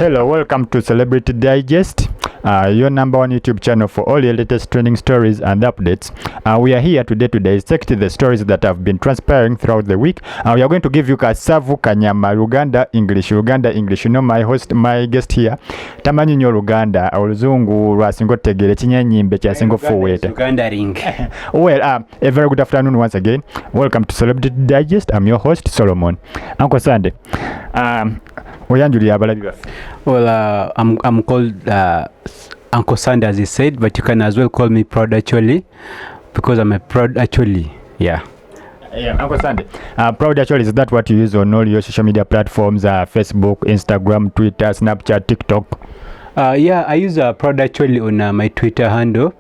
Hello, welcome to Celebrity Digest, your number one YouTube channel for all your latest trending stories and updates. We are here today to dissect the stories that have been transpiring throughout the week. We are going to give you Kasavu Kanyama Uganda English. You know my guest here. Tamanyi nyo Uganda, oluzungu lwasingo tegere chinyanyimbe kyasingo fuwete. Uganda ring. Well, a very good afternoon once again. Welcome to Celebrity Digest. I'm your host Solomon. Uncle Sunday. Well, I'm called Uncle Sandy, as he said, but you can as well call me Proud Ichuli because I'm a Proud Ichuli. Yeah. Yeah, Uncle Sandy. Proud Ichuli, is that what you use on all your social media platforms? Facebook, Instagram, Twitter, Snapchat, TikTok? Yeah, I use Proud Ichuli on my Twitter handle.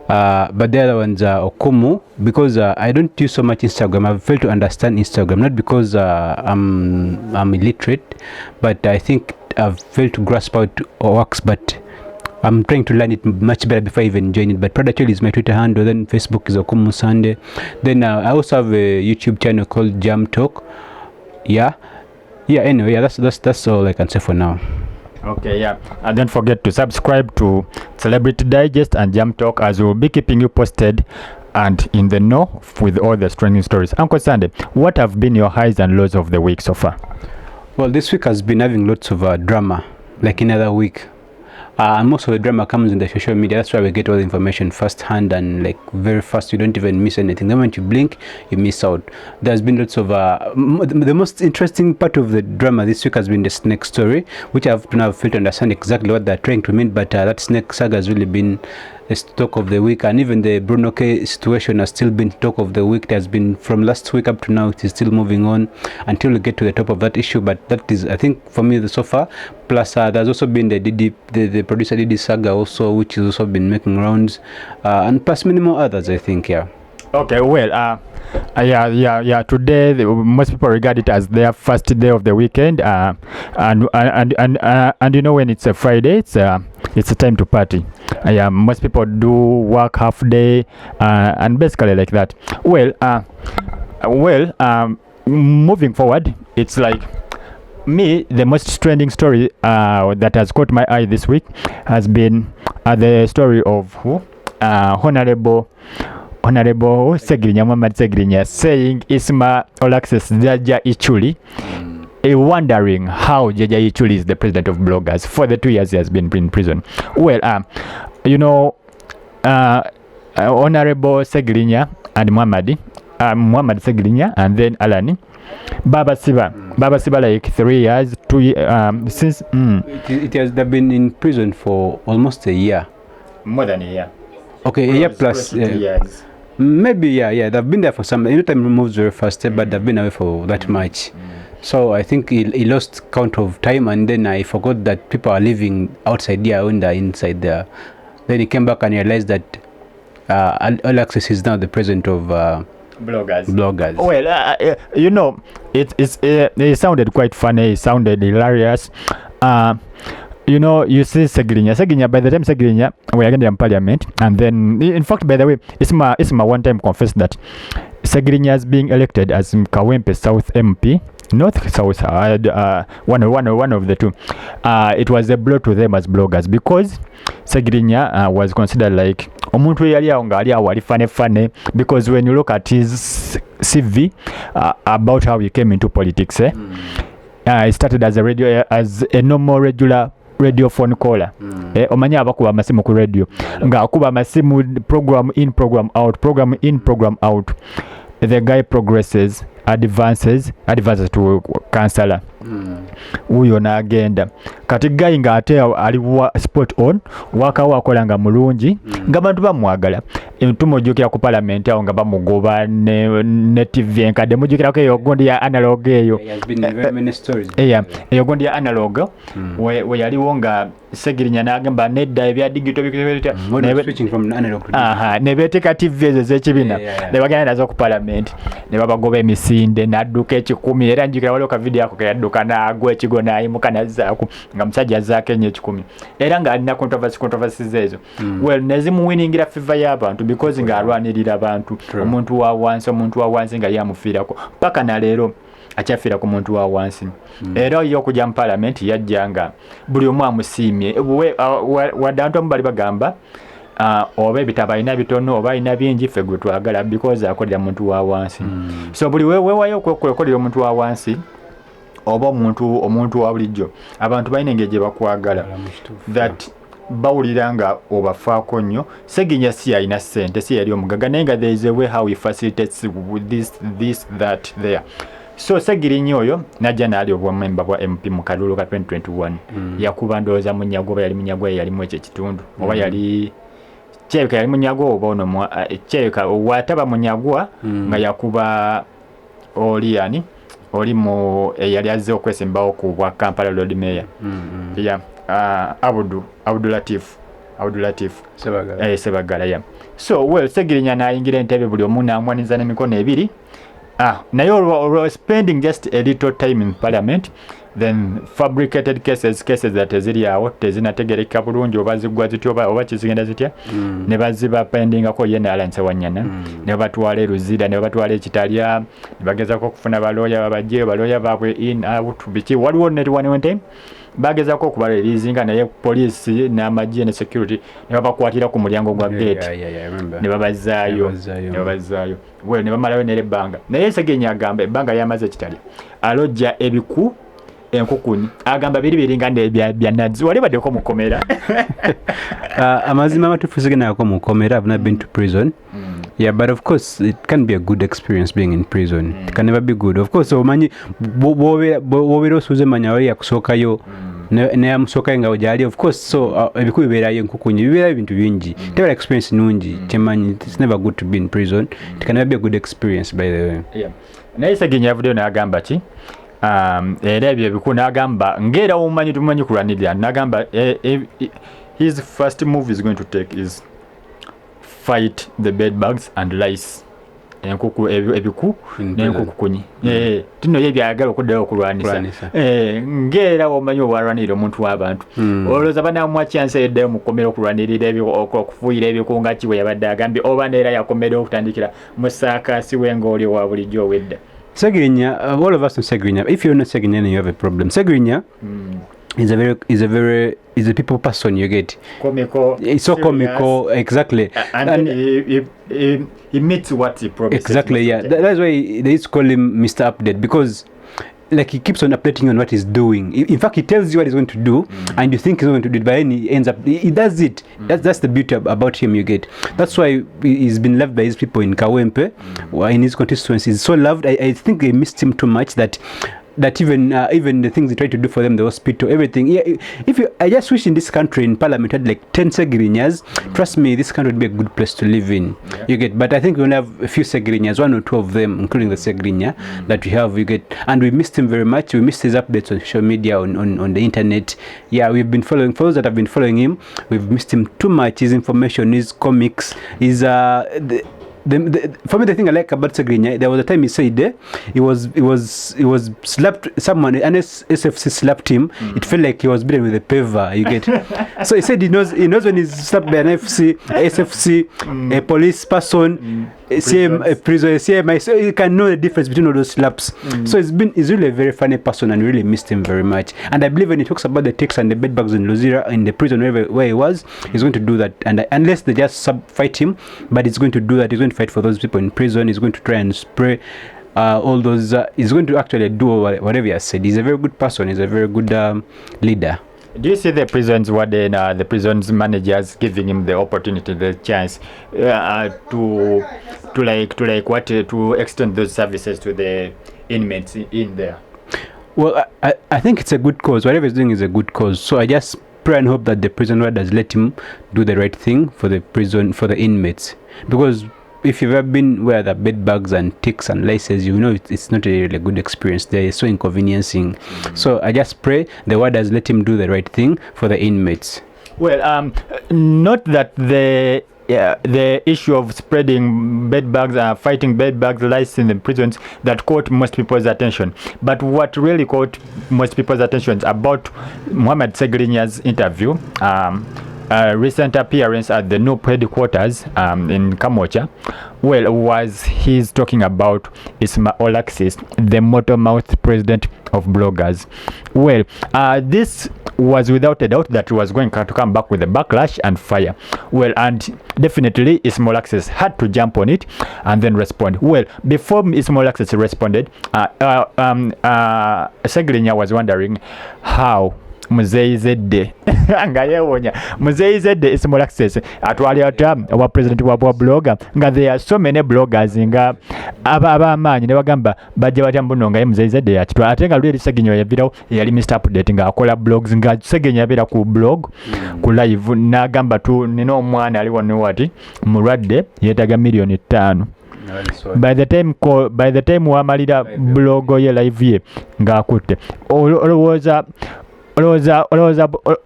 But the other ones are Okumu because I don't use so much Instagram. I've failed to understand Instagram, not because I'm illiterate, but I think I've failed to grasp how it works. But I'm trying to learn it much better before I even join it. But Product is my Twitter handle. Then Facebook is Okumu Sunday. Then I also have a YouTube channel called Jam Talk. Yeah. Anyway, that's all I can say for now. Okay, yeah, and don't forget to subscribe to Celebrity Digest and Jam Talk, as we'll be keeping you posted and in the know with all the trending stories. Uncle Sunday, what have been your highs and lows of the week so far? Well, this week has been having lots of drama, like another week. And most of the drama comes in the social media. That's why we get all the information firsthand and like very fast. You don't even miss anything. The moment you blink, you miss out. There's been lots of the most interesting part of the drama this week has been the snake story, which I've now failed to understand exactly what they're trying to mean. But that snake saga has really been the talk of the week, and even the Bruno situation has still been talk of the week. It has been from last week up to now. It is still moving on until we get to the top of that issue. But that is, I think, for me, so far. Plus, there's also been the Didi, the producer Didi saga also, which has also been making rounds, and plus many more others, I think. Yeah. Okay. Well, yeah. Today, most people regard it as their first day of the weekend, and you know, when it's a Friday, it's a time to party. Yeah, most people do work half day, and basically like that. Moving forward, it's like me, the most trending story that has caught my eye this week has been the story of Honorable Ssegirinya saying Isma Olax's Jajja Ichuli, wondering how Jajja Ichuli is the president of bloggers for the 2 years he has been in prison. Well, Honorable Ssegirinya and Muhammad Ssegirinya and then Alani Baba Siba like 3 years, 2 years since. They've been in prison for almost a year. More than a year. Okay, a year plus. 2 years. Maybe, yeah. They've been there for some. Time moves very fast, but they've been away for that much. So I think he lost count of time, and then I forgot that people are living outside there when they're inside there. Then he came back and realized that Alexis is now the president of bloggers. Well, it sounded quite funny. It sounded hilarious. You see Ssegirinya, by the time Ssegirinya we are in parliament, and then, in fact, by the way, Isma one time confessed that Ssegirinya is being elected as Kawempe South MP, North South, one of the two. It was a blow to them as bloggers because Ssegirinya was considered like omuntu yali aongali awali fane because when you look at his CV about how he came into politics, he started as a normal regular radio phone caller. Omanya abakuba amasimu ku radio nga akuba amasimu program in program out. The guy progresses, advances to councillor. Uyo n'agenda kati guy nga ate ali spot on wakawa akola nga mulungi nga bantu bamwagala tumujjukira ku parliament awo nga bamugoba ne TV enkadde mujjukirako eyo gondi ya analog eyo. Eyo gondi ya analog we yaliwo nga Ssegirinya n'agamba nedda ebya digital ne beeteka TV ezo z'ekibiina ne bagenda nazo ku parliament ne babagoba emisinde n'adduka ekikumi, era njukira waliwo ka video ako keyadduka n'agwa ekigo n'ayimuka nazzaako nga musajja azzaako ennyo ekikumi, era ng'alina controversies ezo. Well, nezimuwiningira fiva y'abantu because ng'alwanirira abantu, omuntu wa wansi nga yamufiirako paka na leero akyafiira ku muntu wa wansi. Era yo okujja mu parliament yajja nga buli omu amusiimye wadde abantu abamu bali bagamba oba ebitabo alina bitono oba alina bingi ffe gwe twagala because akolera muntu wa wansi. So buli weewayo okwekolera omuntu wa wansi oba omuntu wa bulijjo abantu balina engeri gye bakwagala that bawulira nga obafaako nnyo. Ssegirinya si alina ssente, si yali omugaga, naye nga there is a way how he facilitates this that there. So Ssegirinya oyo najja n'ali obwamemba bwa MP mu kalulu ka 2021 yakuba ndowooza munyago oba yali munyago yalimu ekyo ekitundu oba yali kyeka yali munyago oba ono kyeka wataba munyagwa nga yakuba oli mu eyali azze okwesimbawo ku bwa Kampala Road Mayor Abdulatif Sebagala ya. So well Ssegirinya n'ayingira entebe buli omu n'amwaniza n'emikono ebiri. Naye olwo spending just a little time in parliament, then fabricated cases that ziri awo tezinategereka bulungi oba ziggwa zitya oba kizigenda zitya ne baziba pendingako ye n'alanse wanyana ne batwala eruzira ne batwala ekitalya ne bagezako okufuna balooya babajje balooya baabwe in out biki waliwo one time bagezako okubalirizinga naye poliisi n'amagye ne security ne babakwatira ku mulyango gwa gate ne babazaayo we ne bamalayo n'ebbanga naye Ssegirinya agamba ebbanga yamaze ekitalya alojja ebiku enkukuni agamba biri nga bya nazi wali baddeko mukomera. Amazima amatuufu sigenako mukomera. I've not been to prison. Yeah, but of course it can be a good experience being in prison. It can never be good. Of course omanyi bw'obeera osuuze manya wali yakusookayo naye amusookayo nga ojali of course so ebiku bibeerayo enkukunyi bibeerayo ebintu bingi tebera experience nungi kyemanyi it's never good to be in prison. It can never be a good experience by the way. Naye Ssegirinya yavuddeyo n'agamba ki era ebyo ebiku n'agamba ng'era omumanyi tumanyi kulwanirira n'agamba his first move is going to take is fight the bed bugs and lice. Enkuku ebiku n'enkukunyi tino ye byagala okuddayo okulwanisa ng'era omanyi obwalwanirira omuntu w'abantu olowooza banamwa chance eddayo mukomera okulwanirira okufuuyira ebiku nga ki bwe yabadde agambye oba neera yakomeddeo okutandikira mu saakaasi we ng'oli owa bulijjo owedda. Ssegirinya, all of us know Ssegirinya. If you're not Ssegirinya, then you have a problem. Ssegirinya is a people person. You get comical. It's so comical, exactly. And he meets what he promises. Exactly, yeah. That's why they used to call him Mr. Update because, like, he keeps on updating you on what he's doing. In fact, he tells you what he's going to do, and you think he's going to do it, but then he ends up he does it. That's the beauty about him. You get. That's why he's been loved by his people in Kawempe, in his constituency. He's so loved. I think they missed him too much that even the things he tried to do for them, the hospital, everything. Yeah, I just wish in this country in parliament had like 10 Ssegirinyas. Trust me, this country would be a good place to live in. Yeah. You get, but I think we only have a few Ssegirinyas, 1 or 2 of them, including the Ssegirinya that we have. You get, and we missed him very much. We missed his updates on social media, on the internet. Yeah, we've been following. For those that have been following him, we've missed him too much. His information, his comics, his for me, the thing I like about Ssegirinya, there was a time he said he was slapped someone, and SFC slapped him. It felt like he was beaten with a paver. You get. So he said he knows when he's slapped by an SFC, a police person, a prison, CMI. So you can know the difference between all those slaps. So he's really a very funny person, and really missed him very much. And I believe when he talks about the ticks and the bedbugs in Luzira in the prison where he was, he's going to do that. And unless they just fight him, but he's going to do that. He's going to fight for those people in prison. He's going to try and spray all those. He's going to actually do whatever he has said. He's a very good person. He's a very good leader. Do you see the prisons warden, the prisons managers giving him the opportunity, the chance to extend those services to the inmates in there? Well, I think it's a good cause. Whatever he's doing is a good cause. So I just pray and hope that the prison wardens let him do the right thing for the prison, for the inmates. Because if you've ever been where the bed bugs and ticks and lices, you know it's not a really good experience. They're so inconveniencing. So I just pray the wardens let him do the right thing for the inmates. Well, not that the issue of spreading bed bugs, fighting bed bugs, lice in the prisons, that caught most people's attention. But what really caught most people's attention about Mohamed Ssegirinyas interview, recent appearance at the NUP headquarters in Kamocha, well, was he's talking about Isma Olaxis, the mortal mouth president of bloggers. Well, this was without a doubt that he was going to come back with a backlash and fire. Well, and definitely Isma Olaxis had to jump on it and then respond. Well, before Isma Olaxis responded, Ssegirinya was wondering how Muzeyizedde nga yewonya Muzeyizedde Isma Olaxis atwali ata wa president wa blogger nga there are so many bloggers nga abamaanyi ne bagamba bajja batya mbuno nga ye Muzeyizedde yakitwala ate nga luli Ssegirinya yavirawo yali Mr. Update nga akola blogs nga Ssegirinya yabeera ku blog ku live n'agamba tu nina omwana aliwo niwati mulwadde yeetaga $5,000,000. By the time wamalira blogo ye live ye ng'akutte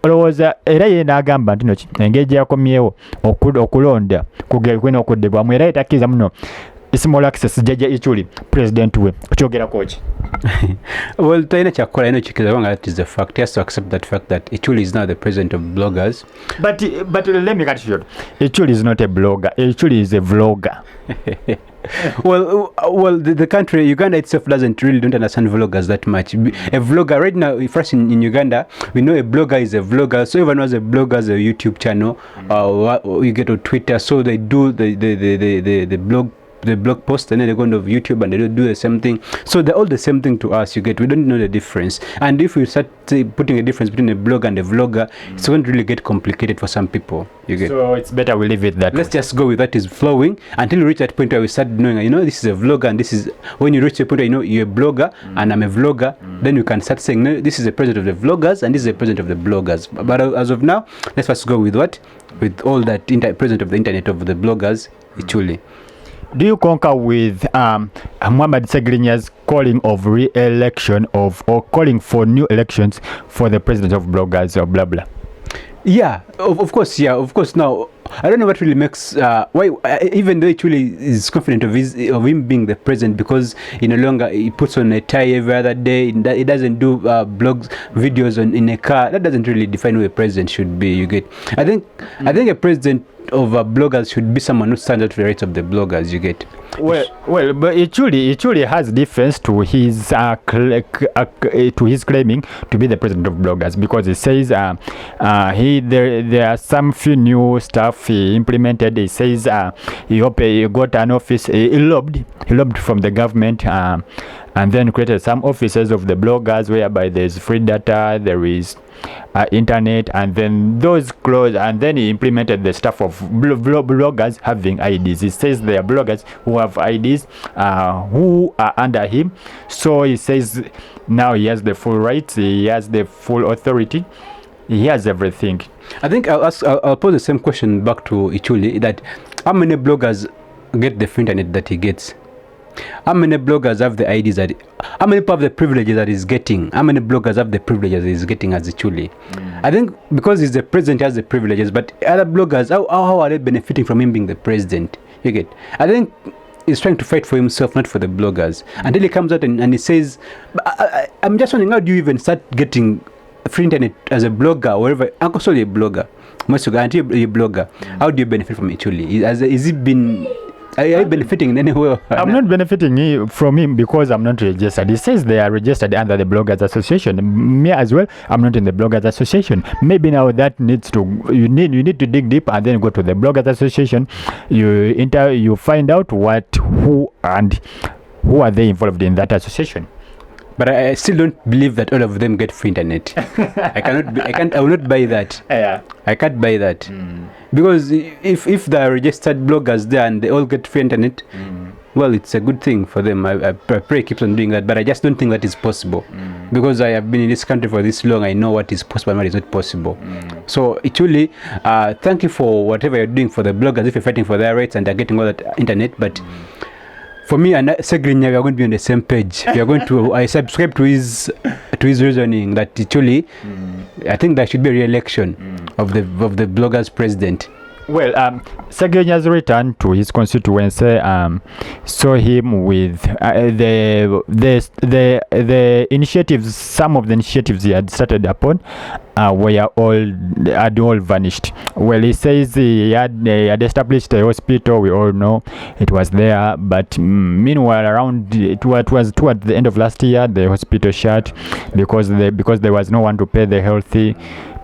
olowooza era ye n'agamba nti noki engeri gye yakomyewo okulonda kwena okuddibwamu era yetakkiriza muno Isma Olaxis Jajja Ichuli president we okyogerako ki? Well, talina kyakukola ino kikiriza kubanga that is the fact. He has to accept that fact that Ichuli is now the president of bloggers. But let me cut short. Ichuli is not a blogger. Ichuli is a vlogger. Well, the country, Uganda itself don't understand vloggers that much. A vlogger, right now, first in Uganda, we know a blogger is a vlogger. So everyone knows a blogger is a YouTube channel. You get on Twitter, so they do the blog post and then they go on YouTube and they do the same thing. So they're all the same thing to us. We don't know the difference. And if we start putting a difference between a blogger and a vlogger, it's going to really get complicated for some people. So it's better we leave it that Let's just go with that is flowing until we reach that point where we start knowing, this is a vlogger and this is, when you reach the point where you're a blogger and I'm a vlogger, then you can start saying, no, this is the president of the vloggers and this is the president of the bloggers. But as of now, let's first go with what? With all that president of the internet of the bloggers, Ichuli. Do you concur with Muhammad Ssegirinya's calling of re-election or calling for new elections for the president of bloggers or blah blah? Yeah, of course. Now, I don't know what really makes why even though Ichuli is confident of him being the president, because no longer he puts on a tie every other day. He doesn't do blogs, videos in a car. That doesn't really define who a president should be. You get? I think a president of bloggers should be someone who stands out for the rights of the bloggers. You get? Well, but Ichuli has difference to his claiming to be the president of bloggers, because he says there are some few new stuff he implemented. He says he got an office. He lobbed from the government and then created some offices of the bloggers whereby there's free data, there is internet, and then those closed, and then he implemented the stuff of bloggers having IDs. He says there are bloggers who have IDs who are under him, so he says now he has the full rights, he has the full authority, he has everything. I think I'll pose the same question back to Ichuli, that how many bloggers get the free internet that he gets? How many bloggers have the IDs how many people have the privileges that he's getting? How many bloggers have the privileges he's getting as Ichuli? I think because he's the president, he has the privileges, but other bloggers, how are they benefiting from him being the president? You get? I think he's trying to fight for himself, not for the bloggers. Until he comes out and he says, I'm just wondering, how do you even start getting free internet as a blogger, or wherever? I'm also a blogger. Until you're a blogger, how do you benefit from Ichuli? Are you benefiting in any way? I'm not benefiting from him because I'm not registered. He says they are registered under the Bloggers Association. Me as well, I'm not in the Bloggers Association. Maybe now that needs to, you need to dig deep and then go to the Bloggers Association. You find out who are they involved in that association. But I still don't believe that all of them get free internet. I will not buy that. Yeah. I can't buy that. Because if there are registered bloggers there and they all get free internet, well, it's a good thing for them. I pray he keeps on doing that, but I just don't think that is possible. Because I have been in this country for this long, I know what is possible and what is not possible. So Ichuli, thank you for whatever you're doing for the bloggers, if you're fighting for their rights and they're getting all that internet, but for me and Ssegirinya, we are going to be on the same page. We are going to. I subscribe to his reasoning that Ichuli, I think there should be a re-election of the bloggers president. Well, Ssegirinya returned to his constituency. Saw him with the initiatives. Some of the initiatives he had started upon had all vanished. Well, he says he had established a hospital. We all know it was there, but meanwhile, around it was toward the end of last year, the hospital shut because there was no one to pay the healthy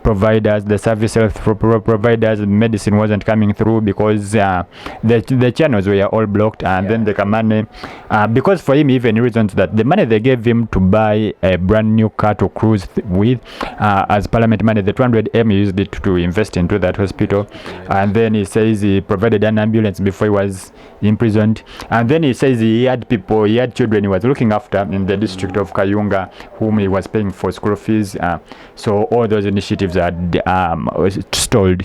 providers, the service health providers. Medicine wasn't coming through because the channels were all blocked, and then the money, because for him even reasons that the money they gave him to buy a brand new car to cruise with as parliament money, the 200M, he used it to invest into that hospital. And then he says he provided an ambulance before he was imprisoned, and then he says he had children he was looking after in the district of Kayunga whom he was paying for school fees. So all those initiatives are stalled.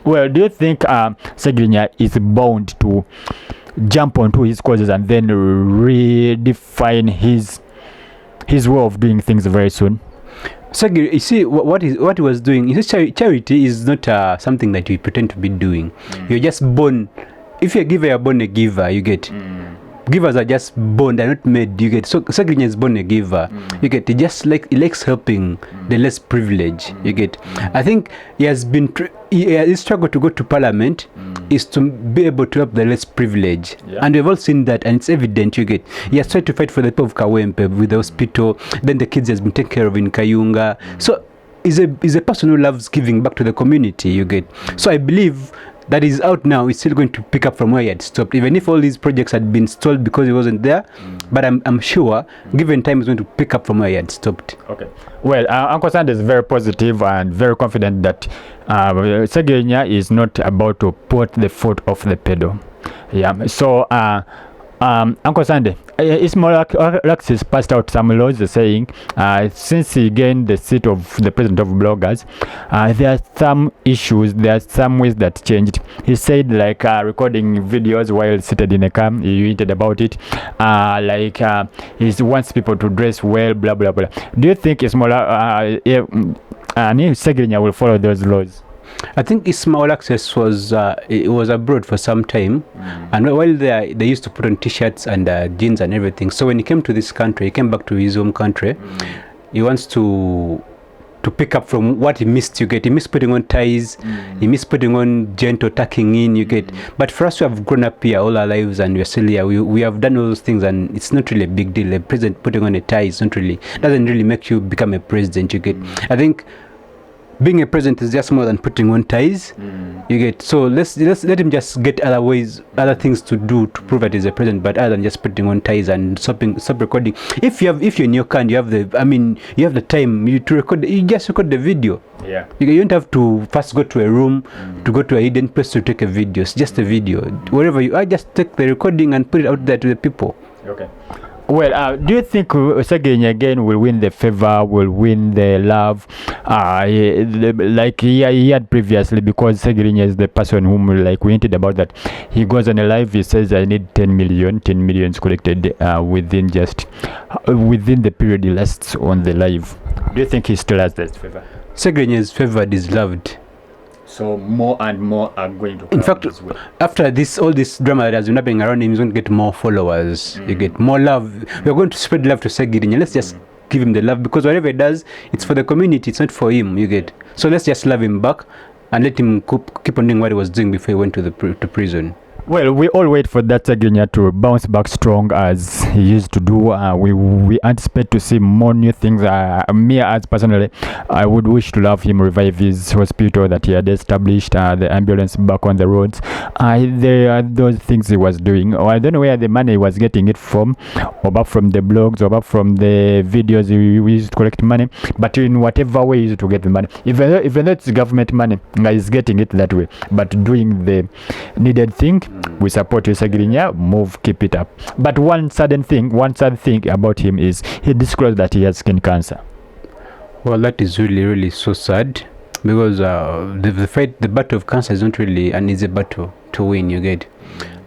Well, do you think Ssegirinya is bound to jump onto his causes and then redefine his way of doing things very soon? Ssegirinya, you see what he was doing. You see, charity is not something that you pretend to be doing. You're just born. If you're a giver, you're born a giver. You get. Givers are just born, they're not made. You get. So Ssegirinya is born a giver. You get. He likes helping the less privileged. You get. I think he has been his struggle to go to parliament is to be able to help the less privileged, and we've all seen that, and it's evident. You get. He has tried to fight for the people of Kawempe with the hospital. Then the kids has been taken care of in Kayunga. So he's a person who loves giving back to the community. You get. So I believe that is out now. He's still going to pick up from where he had stopped, even if all these projects had been stalled because he wasn't there. But I'm sure, given time, he's going to pick up from where he had stopped. Okay. Well, Uncle Sand is very positive and very confident that Ssegirinya is not about to put the foot off the pedal. Yeah. So Uncle Sunday, Ismail Alexis passed out some laws saying since he gained the seat of the president of bloggers, there are some issues, there are some ways that changed. He said like recording videos while seated in a car, he tweeted about it, he wants people to dress well, blah blah blah. Do you think Ismail Ssegirinya will follow those laws? I think Ismail Access was abroad for some time, and while there, they used to put on t-shirts and jeans and everything. So when he came to this country, he came back to his home country. He wants to pick up from what he missed. You get. He missed putting on ties. He missed putting on gentle tucking in. You get. But for us who have grown up here all our lives and we're still here, we have done all those things, and it's not really a big deal. A president putting on a tie is doesn't really make you become a president. You get. I think being a president is just more than putting on ties. You get. So let him just get other things to do to prove that he's a president, but other than just putting on ties and stop recording. If you're in your car and you have the time to record, you just record the video. Yeah. You don't have to first go to a room to go to a hidden place to take a video. It's just a video. Wherever you are, just take the recording and put it out there to the people. Okay. Well, do you think Ssegirinya again will win the favor, will win the love, like he had previously? Because Ssegirinya is the person whom, like we hinted about, that he goes on a live, he says, I need 10 million collected within the period he lasts on the live. Do you think he still has that favor? Ssegirinya is favored, is loved. So more and more are going to come. In fact, after all this drama that has been happening around him, he's going to get more followers. You get more love. We're going to spread love to Ssegirinya. Let's just give him the love, because whatever he does, it's for the community. It's not for him. You get. So let's just love him back and let him keep on doing what he was doing before he went to prison. Well, we all wait for that Ssegirinya to bounce back strong as he used to do. We anticipate to see more new things. Me, as personally, I would wish to have him revive his hospital that he had established, the ambulance back on the roads. There are those things he was doing. I don't know where the money he was getting it from, or back from the blogs, or back from the videos he used to collect money. But in whatever way he used to get the money, even though it's government money, he's getting it that way. But doing the needed thing. We support you, Ssegirinya. Keep it up. But one sad thing about him is he disclosed that he has skin cancer. Well, that is really, really so sad, because the battle of cancer is not really an easy battle to win. You get.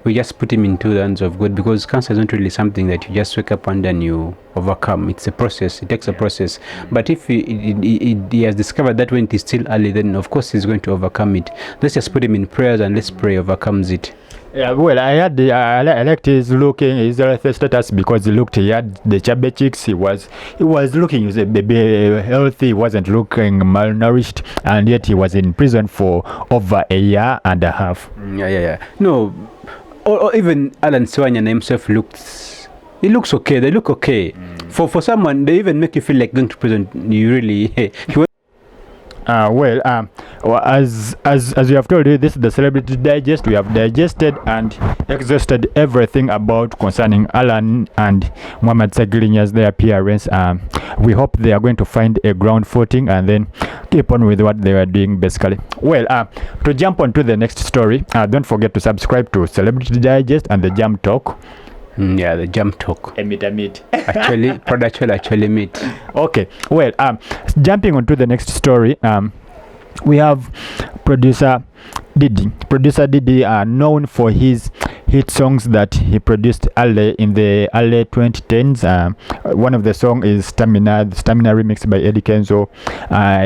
we just put him into the hands of God, because cancer is not really something that you just wake up and then you overcome. It's a process. It takes a process. But if he has discovered that when it is still early, then of course he's going to overcome it. Let's just put him in prayers and let's pray overcomes it. Yeah, well, I liked his health status, because he had the chubby cheeks. He was looking, he was a baby, healthy. He wasn't looking malnourished, and yet he was in prison for over a year and a half. Yeah. No, or even Alan Swanyana himself he looks okay. They look okay. For someone, they even make you feel like going to prison. You really as we have told you, this is the Celebrity Digest. We have digested and exhausted everything about concerning Alan and Muhammad Ssegirinya, their appearance. We hope they are going to find a ground footing and then keep on with what they were doing, basically. Well, to jump on to the next story, don't forget to subscribe to Celebrity Digest and the Jam Talk. Yeah, the Jam Talk. Meet. Actually meet. Okay, well, jumping on to the next story, we have producer Didi. Producer Didi, known for his hit songs that he produced in the early 2010s. One of the songs is Stamina remixed by Kenzo.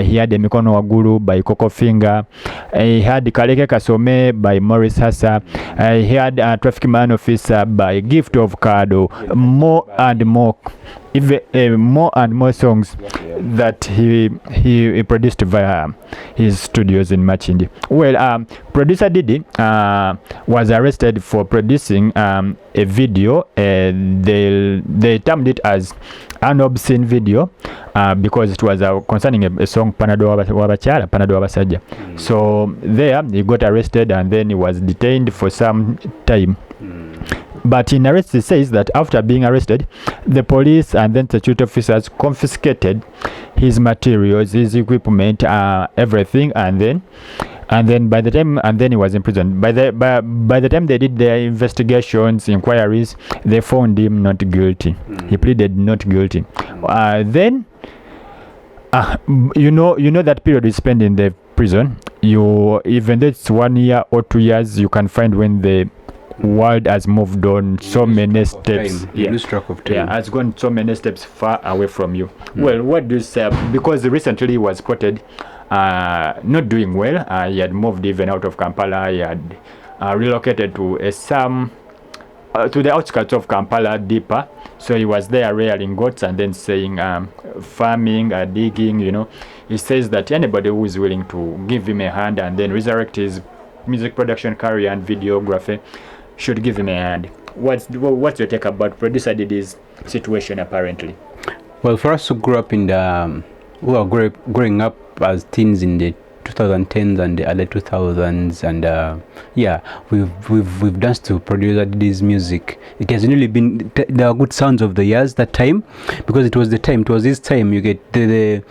He had Mikono wa Gulu by Coco Finger. He had Kaleke Kasome by Maurice Hassa. He had Traffic Man Officer by Gift of Kado. More and more songs that he produced via his studios in Machindi. Well, producer Didi was arrested for producing a video. They termed it as an obscene video because it was concerning a song Panado Wabasajja. So there he got arrested and then he was detained for some time. But in arrest, it says that after being arrested, the police and then security officers confiscated his materials, his equipment, everything, and then by the time he was in prison. By the time they did their investigations, inquiries, they found him not guilty. He pleaded not guilty. Then you know that period you spend in the prison. Even though it's 1 year or 2 years, you can find when the world has moved on so many steps. You lose track of time. Yeah, has gone so many steps far away from you. Well, what do you say? Because recently he was spotted not doing well. He had moved even out of Kampala. He had relocated to to the outskirts of Kampala, deeper. So he was there rearing goats and then saying farming, digging. He says that anybody who is willing to give him a hand and then resurrect his music production career and videography should give him a hand. What's your take about producer Didi's situation apparently? Well, for us who grew up growing up as teens in the 2010s and the early 2000s, and we've danced to producer Didi's music. It has really been there are good sounds of the years that time, because it was his time. You get the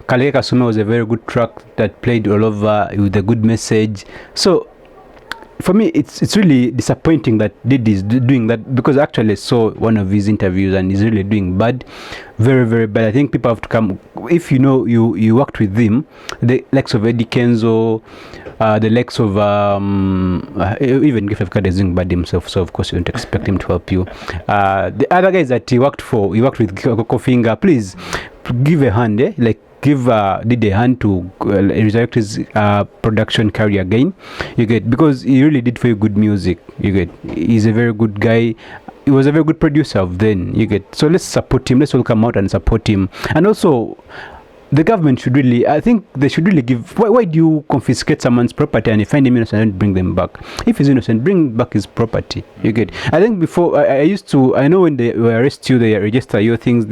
Kaleka Kasuma was a very good track that played all over with a good message. So for me, it's really disappointing that Didi is doing that, because I actually saw one of his interviews and he's really doing bad, very, very bad. I think people have to come, if you worked with him, the likes of Eddie Kenzo, the likes of even Gift of God is doing bad himself, so of course you don't expect him to help you. The other guys that he worked with Coco Finger, please give a hand, give Didi a hand to resurrect his production career again. You get, because he really did for you good music. You get, he's a very good guy. He was a very good producer of then. You get, so let's support him. Let's all come out and support him. And also, the government should really, I think they should really give. Why do you confiscate someone's property and you find him innocent and bring them back? If he's innocent, bring back his property. You get. I think before I know when they arrest you, they register your things.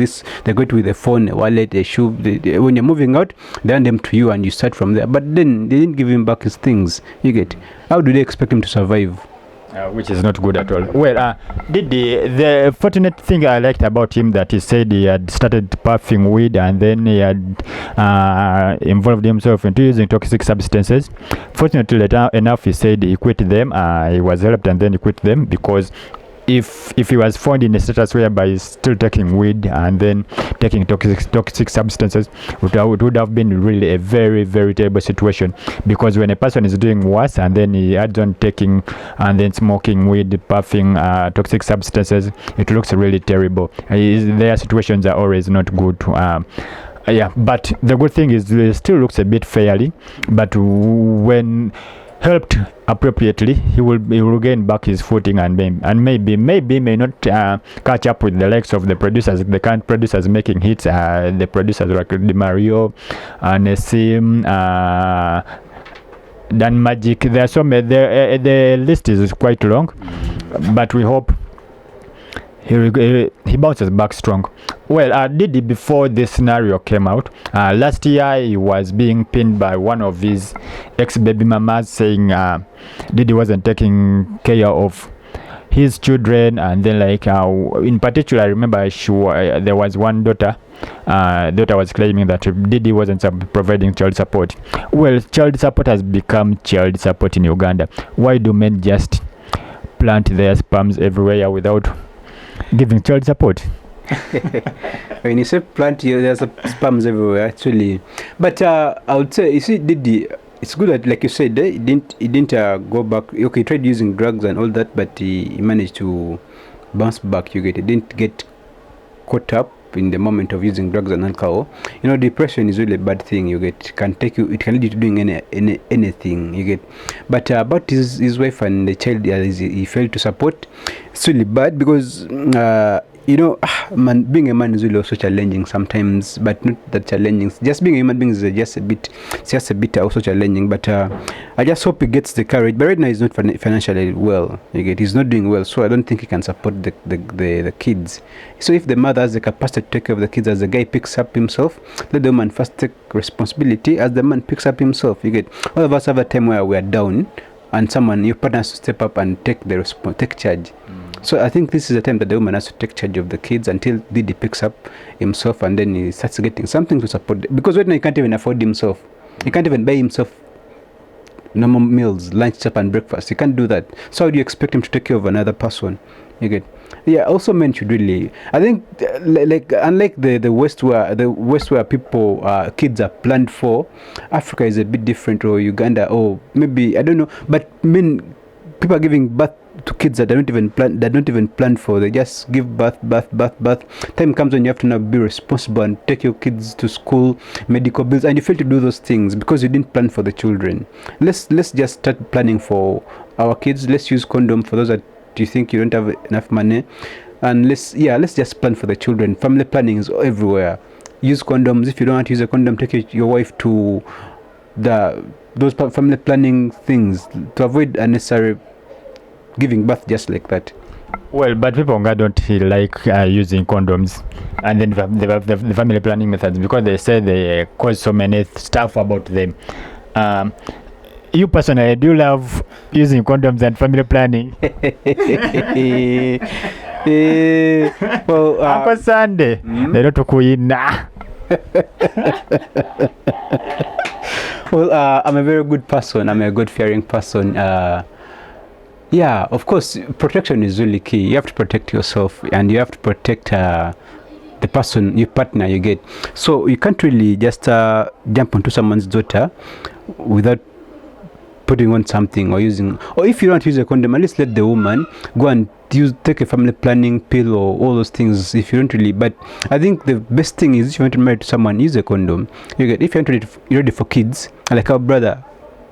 They go to with a phone, a wallet, a shoe. When you're moving out, they hand them to you and you start from there. But then they didn't give him back his things. You get. How do they expect him to survive? Which is not good at all. Well, Didi, the fortunate thing I liked about him that he said he had started puffing weed and then he had involved himself into using toxic substances. Fortunately enough, he said he quit them. He was helped and then he quit them because if he was found in a status whereby he's still taking weed and then taking toxic substances, it would have been really a very, very terrible situation, because when a person is doing worse and then he adds on taking and then smoking weed, puffing toxic substances, it looks really terrible. Their situations are always not good. Yeah, but the good thing is it still looks a bit fairly, but when helped appropriately, he will gain back his footing and maybe may not catch up with the likes of the producers, the current producers making hits, the producers like Di Mario, Nessim, Dan Magic. There are so many. The list is quite long, but we hope he bounces back strong. Well, Didi, before this scenario came out, last year he was being pinned by one of his ex-baby mamas, saying Didi wasn't taking care of his children, and then in particular, I remember there was one daughter was claiming that Didi wasn't providing child support. Well, child support has become child support in Uganda. Why do men just plant their sperms everywhere without giving child support? When you say plant, there's sperms everywhere actually. But I would say, you see, Didi, it's good that, like you said, he didn't go back. Okay, he tried using drugs and all that, but he managed to bounce back. He didn't get caught up in the moment of using drugs and alcohol. Depression is really a bad thing. It can lead you to doing anything. But about his wife and the child, he failed to support. It's really bad, because being a man is really also challenging sometimes, but not that challenging. Just being a human being is just a bit also challenging. But I just hope he gets the courage. But right now he's not financially well. He's not doing well, so I don't think he can support the kids. So if the mother has the capacity to take care of the kids, as the guy picks up himself, let the woman first take responsibility as the man picks up himself. All of us have a time where we are down, and your partner has to step up and take charge. So I think this is the time that the woman has to take charge of the kids until Didi picks up himself, and then he starts getting something to support. Because right now he can't even afford himself. He can't even buy himself normal meals, lunch, supper, and breakfast. He can't do that. So how do you expect him to take care of another person? Yeah. Also, men should really. I think, unlike the West, where people kids are planned for, Africa is a bit different, or Uganda, or maybe I don't know. But people are giving birth to kids that don't even plan for. They just give birth. Time comes when you have to now be responsible and take your kids to school, medical bills, and you fail to do those things because you didn't plan for the children. Let's just start planning for our kids. Let's use condom for those that you think you don't have enough money, and let's just plan for the children. Family planning is everywhere. Use condoms. If you don't want to use a condom, take your wife to those family planning things to avoid unnecessary giving birth just like that. Well, but people don't like using condoms, and then the family planning methods, because they say they cause so many stuff about them. You personally, do you love using condoms and family planning? Well, Uncle Sunday, they don't talk nah. Well, I'm a very good person. I'm a good fearing person. Yeah, of course, protection is really key. You have to protect yourself, and you have to protect the person, your partner you get. So you can't really just jump onto someone's daughter without putting on something or if you don't use a condom, at least let the woman go and take a family planning pill or all those things if you don't really. But I think the best thing is, if you want to marry to someone, use a condom. If you're ready for kids, like our brother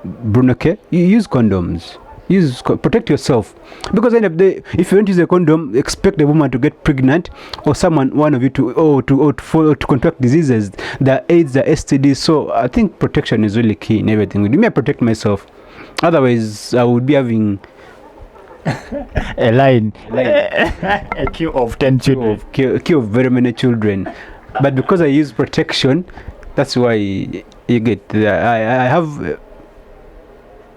Bruno, you use condoms. Protect yourself, because at the end of the day, if you don't use a condom, expect the woman to get pregnant, or one of you to contract diseases, the AIDS, the STDs. So I think protection is really key in everything. Let me protect myself, otherwise I would be having a line. A queue of 10 children, queue of very many children. But because I use protection, that's why you get. I have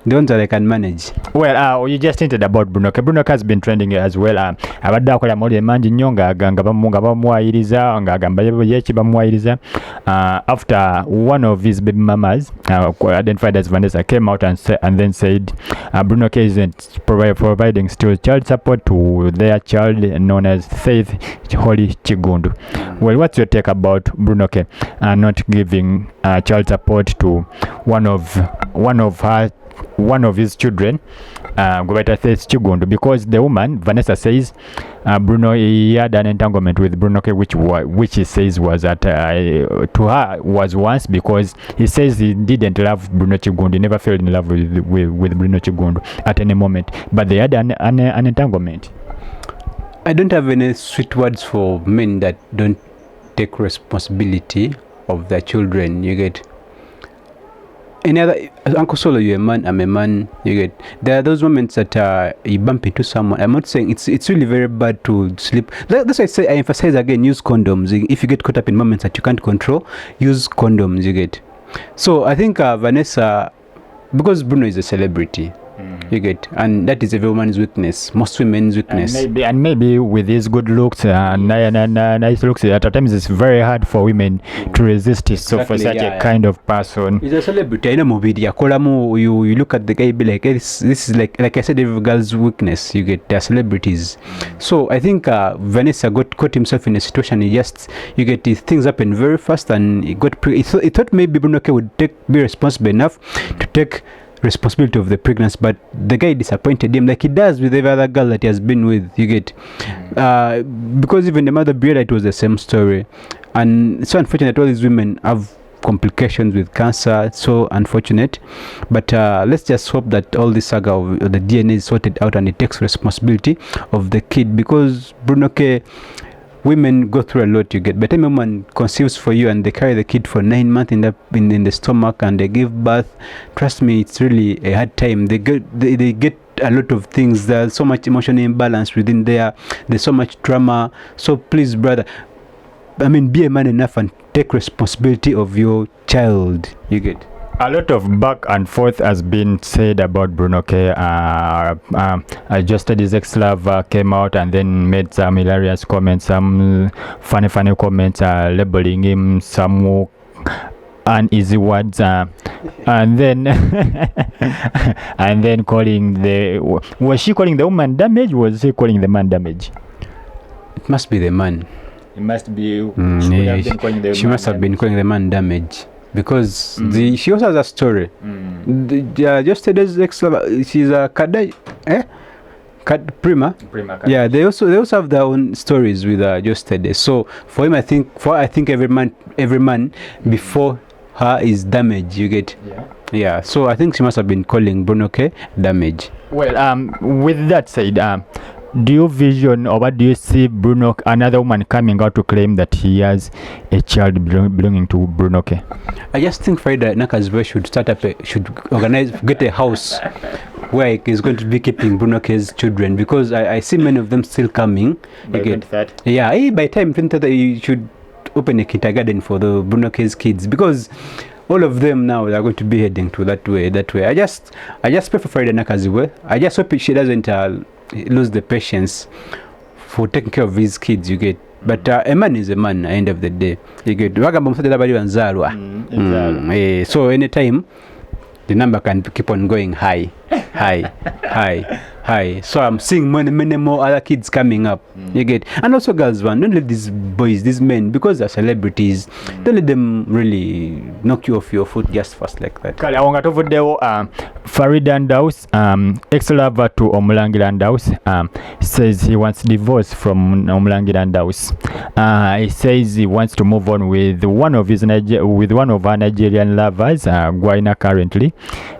The ones that I can manage. Well, you just hinted about Bruno. Okay, Bruno has been trending as well. Abadde akola amawulire mangi nnyo nga bamuwayiriza ng'agamba yeki bamuwayiriza after one of his baby mamas identified as Vanessa came out and then said Bruno K isn't providing still child support to their child known as Faith Holy Chigundu. Well, what's your take about Bruno K not giving child support to one of his children, Faith Chigundu, because the woman Vanessa says Bruno, he had an entanglement with Bruno K, which he says was to her was once, because he says he didn't love Bruno Chigundu, he never fell in love with Bruno Chigundu at any moment, but they had an entanglement. I don't have any sweet words for men that don't take responsibility of their children. You get. Any other Uncle Solo, you're a man, I'm a man, you get. There are those moments that you bump into someone. I'm not saying it's really very bad to sleep. That's why I emphasize again, use condoms. If you get caught up in moments that you can't control, use condoms, you get. So I think Vanessa, because Bruno is a celebrity, you get, and that is every woman's weakness, most women's weakness. And maybe with his good looks and nice looks, at times it's very hard for women to resist it. So for such a kind of person, he's a celebrity. I know movie. You look at the guy, be like, hey, this is like I said, every girl's weakness. You get, they're celebrities. So I think Vanessa caught himself in a situation. You get things happen very fast, and he thought maybe Bruno K would be responsible enough to take responsibility of the pregnancy, but the guy disappointed him like he does with every other girl that he has been with, you get. Because even the mother Briella, it was the same story, and it's so unfortunate all these women have complications with cancer. It's so unfortunate, but let's just hope that all this saga of the DNA is sorted out and it takes responsibility of the kid, because Bruno K, women go through a lot, you get. By the time a woman conceives for you and they carry the kid for 9 months in the stomach and they give birth, trust me, it's really a hard time. They get a lot of things. There's so much emotional imbalance within there. There's so much trauma. So please, brother, be a man enough and take responsibility of your child, you get. A lot of back and forth has been said about Bruno K. Just his ex-lover came out and then made some hilarious comments, some funny comments, labeling him some uneasy words, and then and then calling was she calling the woman damage? Was he calling the man damage? It must be the man. It must be. She must have been calling the man damage. Because she also has a story. Just today's ex-lover, she's a Kadai, Prima. Yeah, they also have their own stories with just today. So for him, I think every man before her is damage. You get. Yeah. So I think she must have been calling Bruno K damage. Well, with that said, do you vision, or what do you see Bruno, another woman coming out to claim that he has a child belonging to Bruno K? I just think Frida Nakazwe should get a house where he's going to be keeping Bruno K's children, because I see many of them still coming. By 2030? Yeah, by time 2030 you should open a kindergarten for the Bruno K's kids, because all of them now they are going to be heading to that way. I just pray for Frida Nakazwe. I just hope she doesn't lose the patience for taking care of his kids, you get. But a man is a man at the end of the day, you get. So anytime the number can keep on going high. So I'm seeing many more other kids coming up, you get. And also girls, don't let these boys, these men, because they're celebrities, don't let them really knock you off your foot just fast like that. Kale awanga tuvuddewo Farida Ndaus, ex-lover to Omulangira Ndaus, says he wants divorce from Omulangira Ndaus. He says he wants to move on with one of our Nigerian lovers, gwalina currently,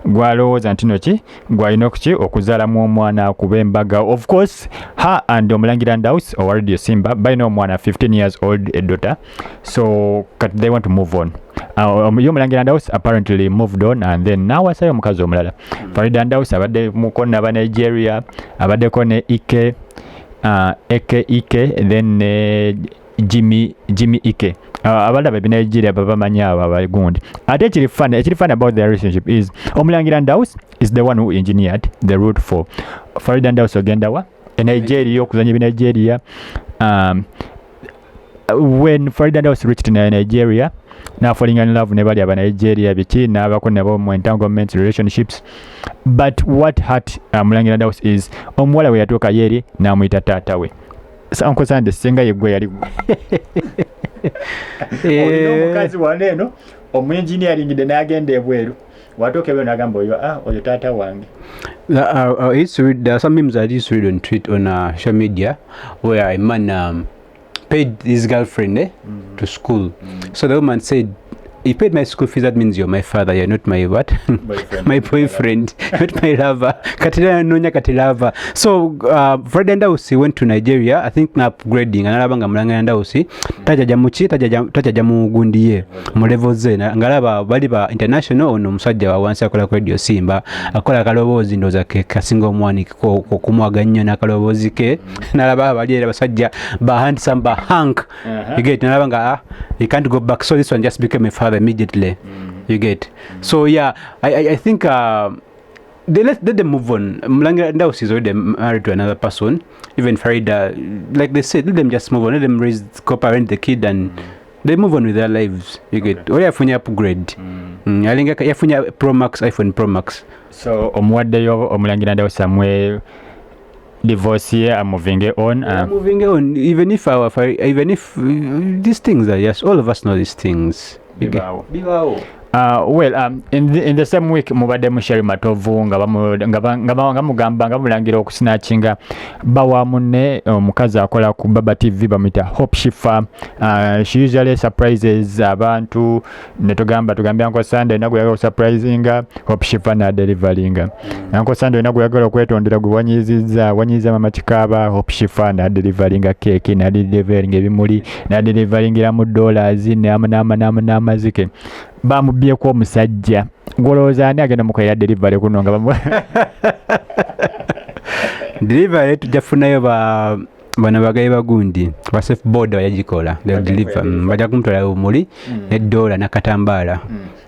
gwalowooza nti noki gwalina okuki okuzaalamu omwana kuba embaga. Of course, her and Omulangira Ndaus or Radio Simba balina omwana 15 years old, a daughter, so they want to move on. Omulangira Ndaus apparently moved on, and then now asayo omukazi omulala. Farida Ndaus abadde mukonna aba Nigeria, abaddeko ne Ike, Ike, then Jimmy Ike. abalaba Nigeria babamanyi abo abagundi. Ate ekiri funny about their relationship is Omulangira Ndaus is the one who engineered the route for Farida Ndaus Ogendawa in Nigeria okuzanya Nigeria. When Farida Ndaus reached Nigeria, now falling in love ne bali aba Nigeria biki n'abako nabo mu entanglement relationships. But what hurt Omulangira Ndaus is omuwala we yatuuka yeri n'amuyita taata we. Uncle Sande singa yegwe yali omukazi waneeno omu-engineering n'agenda ebweru watuuka ebweru n'agamba oyo taata wange. I used to read, there are some memes I used to read on social media where a man paid his girlfriend to school. So the woman said, "You paid my school fees, that means you're my father, you're not my what? My boyfriend, not my lover." Katila nonya katilava. So Farida Ndaus went to Nigeria, I think na upgrading, analabanga Omulangira Ndaus tajaja mu gundiye mu level ze ngalaba bali ba international ono omusajja wa wansi akola ku radio Simba akola kaloboozi ndoza ke kasinga omwani ko kumwaga nnyo nakaloboozi ke nalaba bali era basajja ba handsome ba hank you get nalabanga he can't go back, so this one just became a father immediately. You get. So yeah, I think they let them move on. Omulangira Ndaus is already married to another person. Even Farida, like they said, let them just move on. Let them raise, co-parent the kid, and they move on with their lives. You get. Or yafunya upgrade. I think yafunya Pro Max, iPhone Pro Max. So omuwaddeyo Omulangira Ndaus somewhere divorce here and moving on. Moving on. Even if these things are just, all of us know these things. Well, in the same week mubadde mushari matovu nga mugamba nga mulangira okusnatchinga bawa munne omukazi akola ku Baba TV bamita Hope Shifa. She usually surprises abantu netugamba tugambye Uncle Sunday naguyagala surprisinga Hope Shifa na deliveryinga. Uncle Sunday naguyagala okwetondera wanyiza mama Kikaba Hope Shifa na deliveryinga cake na delivering ebimuli na deliveringira mu dollars n'amazike. Bamubyeko omusajja ngolooza ani agenda mukolera delivery kuno nga delivery tujafunayo bana bagaye bagundi ba safe board bayagikola they deliver bajja kumutwala omuli $1 nakatambaala.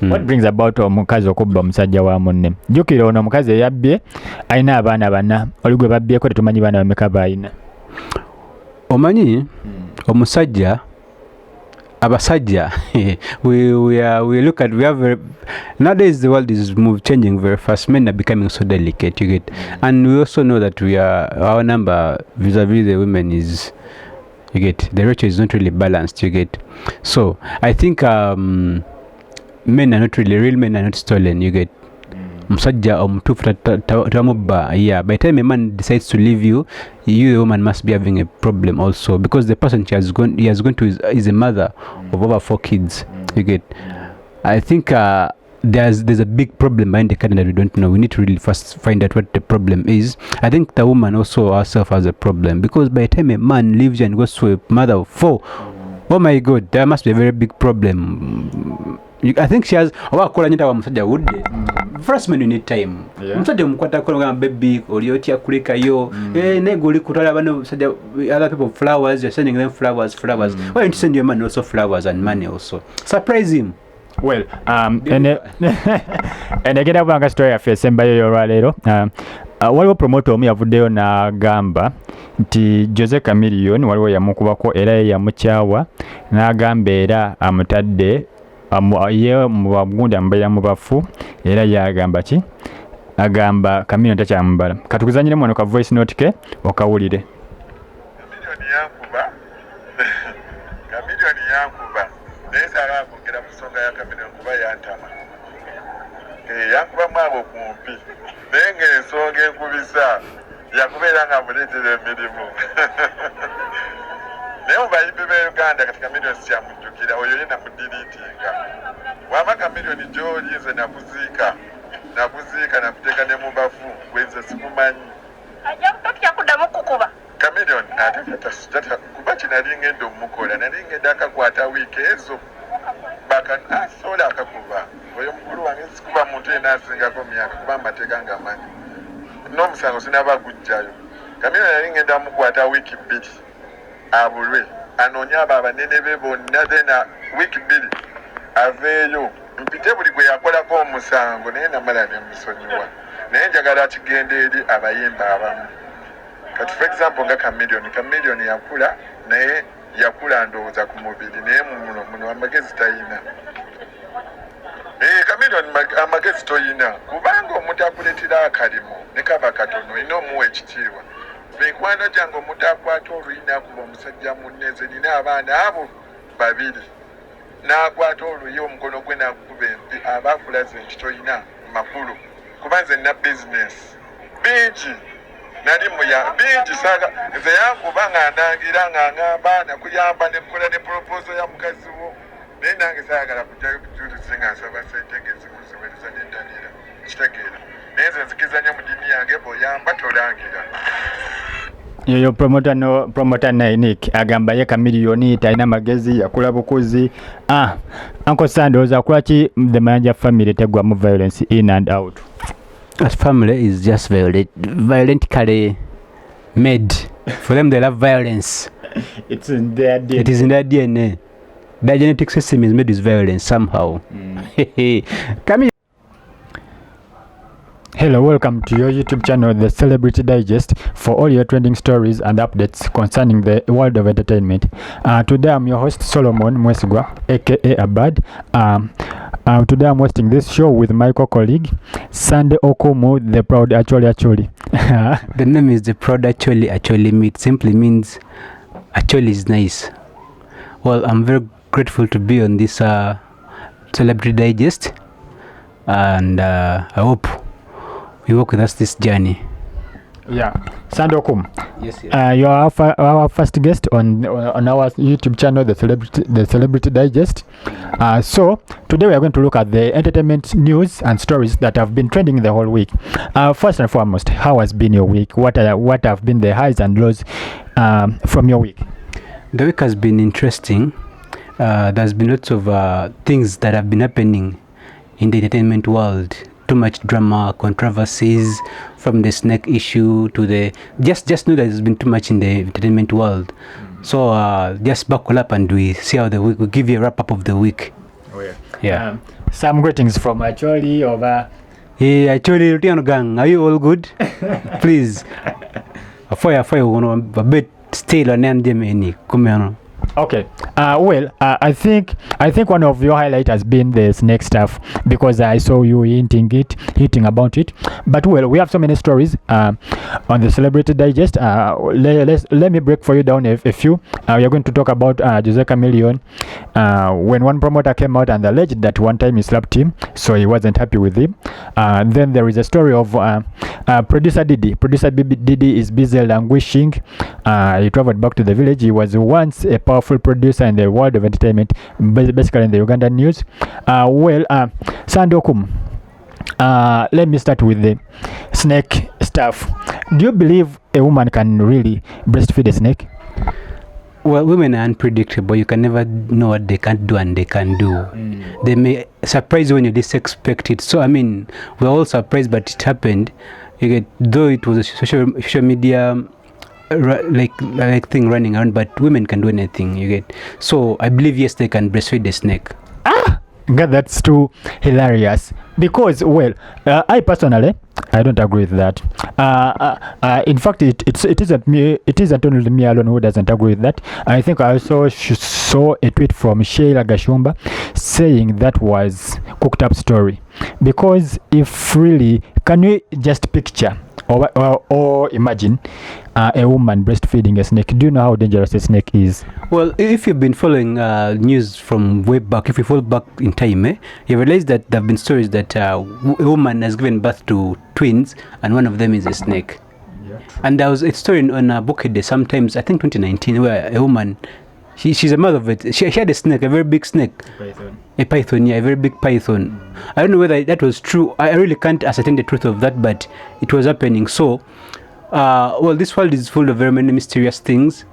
What brings about omukazi okubba omusajja wa munne? Jukira ono omukazi eyabbye alina abaana bana oligwe babbyeko tetumanyi baana bameka bayina. Omanyi omusajja abasajja we look at, we have nowadays the world is changing very fast. Men are becoming so delicate, you get, and we also know that our number vis-a-vis the women is, you get, the ratio is not really balanced, you get. So I think men are not really, real men are not stolen, you get. Musajja omutufu tamubba. Yeah, by the time a man decides to leave you, the woman must be having a problem also, because the person he has gone to is a mother of over 4 kids. You get. I think there's a big problem behind the curtain that we don't know. We need to really first find out what the problem is. I think the woman also herself has a problem, because by the time a man leaves you and goes to a mother of 4, oh my God, there must be a very big problem. I think she has abakola nyita wa musajja wudde. First man you need time. Musajja omukwata kola baby oliotya kuleka yo nego oli kutwala bano musajja other people flowers, you're sending them flowers. Why don't you send your man also flowers and money also? Surprise him. Well, and egera banga story ya fesemba yo lwaleero. Waliwo promoter omu yavuddeyo n'agamba nti Jose Chameleone waliwo yamukubako era yamukyawa n'agamba era amutadde ye mubagundi ambeera mubafu era yagamba ki agamba Chameleone takyamubala. Katukuzanyire mwono ka voice note ke okawulire. Chameleone yankuba naye sala akongera mu nsonga ya Chameleone kuba yantama yankuba mwabo kumpi naye ng'ensonga enkubisa yakubeera nga amuleetera emirimu naye mu bayimbi b'e Uganda kati Chameleone sikyamujjukira oyo ye namudiriitinga waba Chameleone gy'oli nze nakuziika nakuteeka ne mu bafu gwe nze simumanyi ajja kuddamu kukuba Chameleone ate kuba kinali ngenda omukola nali ngenda akakwata wiiki ezo sola akakuba oyo mukulu wange sikuba muntu yenna asingako myaka kuba amateeka nga manyi n'omusango sinaba gujjayo Chameleone nali ngenda mukwata wiiki 2 abulwe anoonya abo abanene be bonna then wiiki 2 aveeyo mpite buli gwe yakolako omusango naye namala ne musonyiwa naye njagala kigenda eri abayimba abamu kati for example nga Chameleone yakula naye yakula ndowooza ku mubiri naye muno amagezi tayina Chameleone amagezi toyina kubanga omuntu akuletera akalimo ne kaba katono ina omuwa ekitiibwa mikwano gyange omuntu akwata oluyina kuba omusajja munneze nina abaana abo 2 n'akwata oluyi omukono gwe n'akuba empi aba akulaze nti toyina makulu kuba nze nina bizinesi bingi nali bingi saaga nze yankuba ng'anangira ng'aŋŋamba nakuyamba nekola ne proposal ya mukazi wo naye nange saagala kujjayo bujulizi nga nsaba sente ngezikuziwereza n'endanira kitegeera naye nze nzikizanya mu ddiini yange bw'oyamba tolangira yoyo promota Nick agamba ye Chameleone talina magezi yakula bukuzi Uncle Sanders akulaki the Mayanja family tegwamu violence in and out. As family is just violently made. For them, they love violence. It's in their DNA. It is in their DNA. Their genetic system is made with violence somehow. Come. Hello, welcome to your YouTube channel, The Celebrity Digest, for all your trending stories and updates concerning the world of entertainment. Today I'm your host, Solomon Mwesigwa, a.k.a. Abad. Today I'm hosting this show with my colleague, Sunday Okumu, the proud Ichuli. The name is the proud Ichuli. It simply means Ichuli is nice. Well, I'm very grateful to be on this Celebrity Digest, and I hope you walk with us this journey. Yeah, Sandokum. Yes. You are our first guest on our YouTube channel, the Celebrity Digest. So today we are going to look at the entertainment news and stories that have been trending the whole week. First and foremost, how has been your week? What have been the highs and lows from your week? The week has been interesting. There's been lots of things that have been happening in the entertainment world. Too much drama, controversies, from the snake issue to the just know that there's been too much in the entertainment world. So just buckle up and we see how the week. We'll give you a wrap up of the week. Yeah. Some greetings from Ichuli over. Hey, Ichuli, Rutiano gang, are you all good? Please. Fire, a bit still on NDM. Come on. Okay. I think one of your highlights has been the snake stuff, because I saw you hitting about it. But well, we have so many stories on the Celebrity Digest. Let me break for you down a few. We are going to talk about Jose Chameleone. When one promoter came out and alleged that one time he slapped him, so he wasn't happy with him. Then there is a story of producer Didi. Producer Didi is busy languishing. He traveled back to the village. He was once a powerful producer in the world of entertainment, basically in the Ugandan news. Sandokum, let me start with the snake stuff. Do you believe a woman can really breastfeed a snake? Well, women are unpredictable. You can never know what they can't do and they can do. They may surprise you when you least expect it. So, I mean, we're all surprised, but it happened. Though it was a social media like thing running around, but women can do anything. So I believe yes, they can breastfeed the snake. God, that's too hilarious. Because I personally, I don't agree with that. In fact, it isn't me. It isn't only me alone who doesn't agree with that. I think I also saw a tweet from Sheila Gashumba saying that was cooked up story. Because if really, can we just picture or imagine a woman breastfeeding a snake? Do you know how dangerous a snake is? Well, if you've been following news from way back, if you fall back in time, you realize that there have been stories that a woman has given birth to twins and one of them is a snake. Yeah, and there was a story on a book sometimes, I think 2019, where a woman, she's a mother of it. She had a snake, a very big snake. A python, yeah, a very big python. I don't know whether that was true. I really can't ascertain the truth of that, but it was happening. So, this world is full of very many mysterious things.